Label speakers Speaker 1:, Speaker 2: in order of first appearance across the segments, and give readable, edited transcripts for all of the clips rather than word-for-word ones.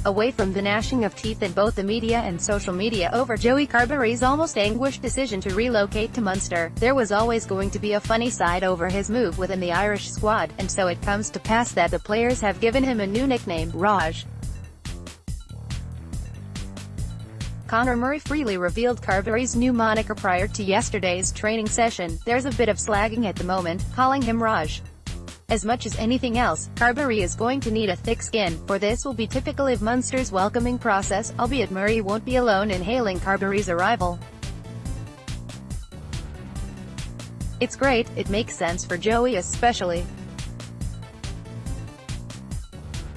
Speaker 1: away from the gnashing of teeth in both the media and social media over Joey Carberry's almost anguished decision to relocate to Munster, there was always going to be a funny side over his move within the Irish squad, and so it comes to pass that the players have given him a new nickname, Raj. Conor Murray freely revealed Carberry's new moniker prior to yesterday's training session. There's a bit of slagging at the moment, calling him Raj. As much as anything else, Carberry is going to need a thick skin, for this will be typical of Munster's welcoming process, albeit Murray won't be alone in hailing Carberry's arrival. It's great, it makes sense for Joey especially.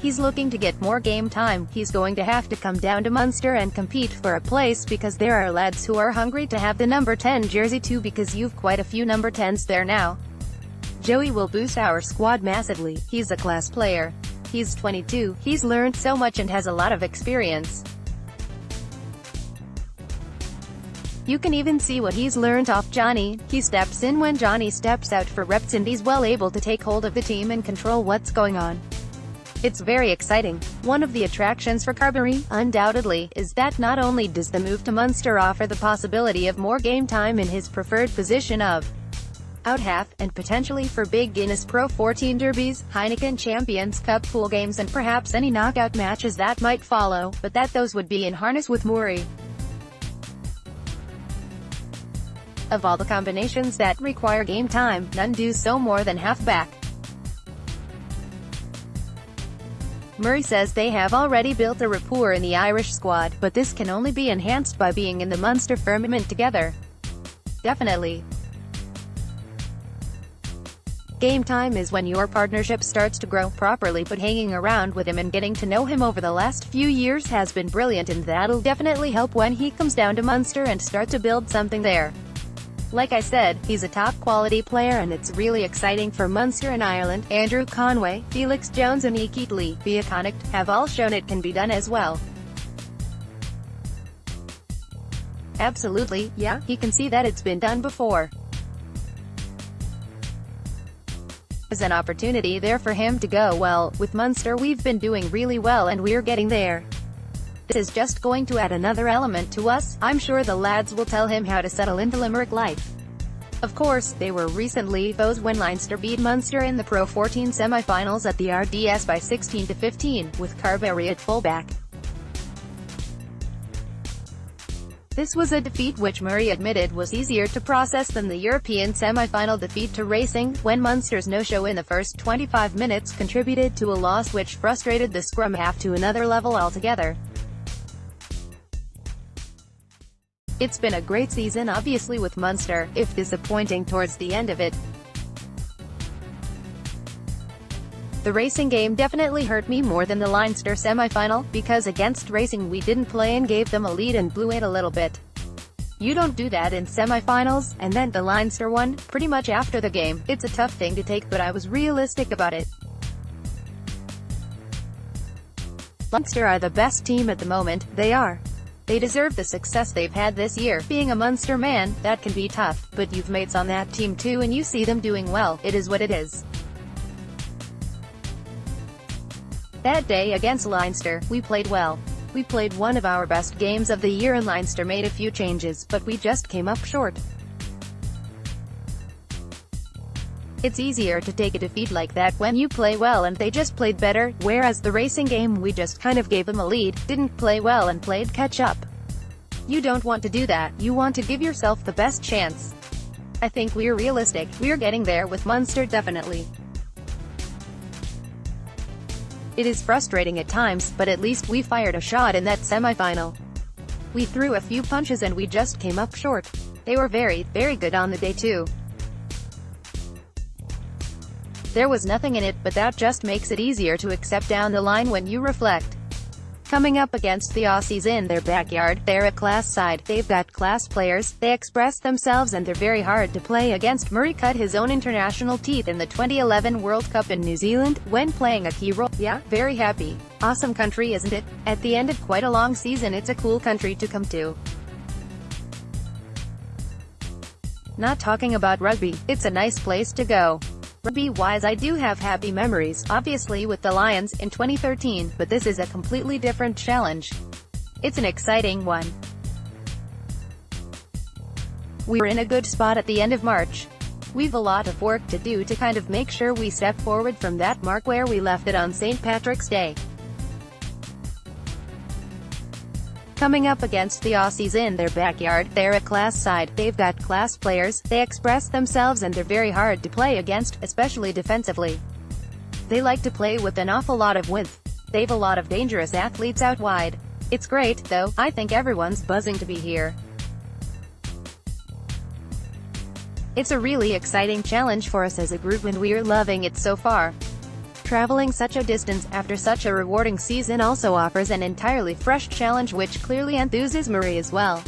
Speaker 1: He's looking to get more game time, he's going to have to come down to Munster and compete for a place because there are lads who are hungry to have the number 10 jersey too, because you've quite a few number 10s there now. Joey will boost our squad massively, he's a class player. He's 22, he's learned so much and has a lot of experience. You can even see what he's learned off Johnny. He steps in when Johnny steps out for reps and he's well able to take hold of the team and control what's going on. It's very exciting. One of the attractions for Carberry, undoubtedly, is that not only does the move to Munster offer the possibility of more game time in his preferred position of out half, and potentially for big Guinness Pro 14 derbies, Heineken Champions Cup pool games and perhaps any knockout matches that might follow, but that those would be in harness with Murray. Of all the combinations that require game time, none do so more than half-back. Murray says they have already built a rapport in the Irish squad, but this can only be enhanced by being in the Munster firmament together. Definitely. Game time is when your partnership starts to grow properly, but hanging around with him and getting to know him over the last few years has been brilliant, and that'll definitely help when he comes down to Munster and start to build something there. Like I said, he's a top-quality player and it's really exciting for Munster and Ireland. Andrew Conway, Felix Jones and Lee Biaconect have all shown it can be done as well. Absolutely, yeah, he can see that it's been done before. There's an opportunity there for him to go well. With Munster we've been doing really well and we're getting there. This is just going to add another element to us. I'm sure the lads will tell him how to settle into Limerick life. Of course, they were recently foes when Leinster beat Munster in the Pro 14 semi-finals at the RDS by 16-15, with Carberry at fullback. This was a defeat which Murray admitted was easier to process than the European semi-final defeat to Racing, when Munster's no-show in the first 25 minutes contributed to a loss which frustrated the scrum half to another level altogether. It's been a great season obviously with Munster, if disappointing towards the end of it. The Racing game definitely hurt me more than the Leinster semi-final, because against Racing we didn't play and gave them a lead and blew it a little bit. You don't do that in semi-finals, and then the Leinster one, pretty much after the game. It's a tough thing to take, but I was realistic about it. Leinster are the best team at the moment, they are. They deserve the success they've had this year. Being a Munster man, that can be tough, but you've mates on that team too and you see them doing well. It is what it is. That day against Leinster, we played well. We played one of our best games of the year and Leinster made a few changes, but we just came up short. It's easier to take a defeat like that when you play well and they just played better, whereas the Racing game we just kind of gave them a lead, didn't play well and played catch-up. You don't want to do that, you want to give yourself the best chance. I think we're realistic, we're getting there with Munster definitely. It is frustrating at times, but at least we fired a shot in that semi-final. We threw a few punches and we just came up short. They were very, very good on the day too. There was nothing in it, but that just makes it easier to accept down the line when you reflect. Coming up against the Aussies in their backyard, they're a class side, they've got class players, they express themselves and they're very hard to play against. Murray cut his own international teeth in the 2011 World Cup in New Zealand, when playing a key role. Yeah, very happy. Awesome country, isn't it? At the end of quite a long season, it's a cool country to come to. Not talking about rugby, it's a nice place to go. Rugby-wise, I do have happy memories, obviously with the Lions, in 2013, but this is a completely different challenge. It's an exciting one. We're in a good spot at the end of March. We've a lot of work to do to kind of make sure we step forward from that mark where we left it on St. Patrick's Day. Coming up against the Aussies in their backyard, they're a class side, they've got class players, they express themselves and they're very hard to play against, especially defensively. They like to play with an awful lot of width. They've a lot of dangerous athletes out wide. It's great, though, I think everyone's buzzing to be here. It's a really exciting challenge for us as a group and we're loving it so far. Traveling such a distance after such a rewarding season also offers an entirely fresh challenge which clearly enthuses Murray as well.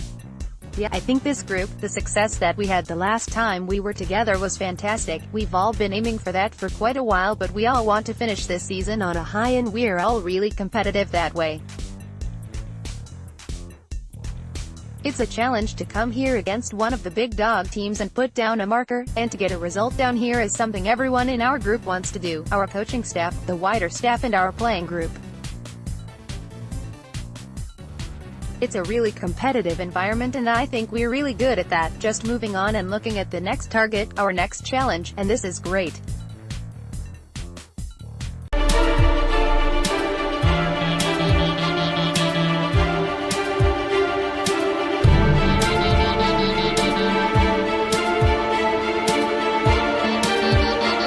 Speaker 1: Yeah, I think this group, the success that we had the last time we were together was fantastic. We've all been aiming for that for quite a while, but we all want to finish this season on a high and we're all really competitive that way. It's a challenge to come here against one of the big dog teams and put down a marker, and to get a result down here is something everyone in our group wants to do, our coaching staff, the wider staff and our playing group. It's a really competitive environment and I think we're really good at that, just moving on and looking at the next target, our next challenge, and this is great.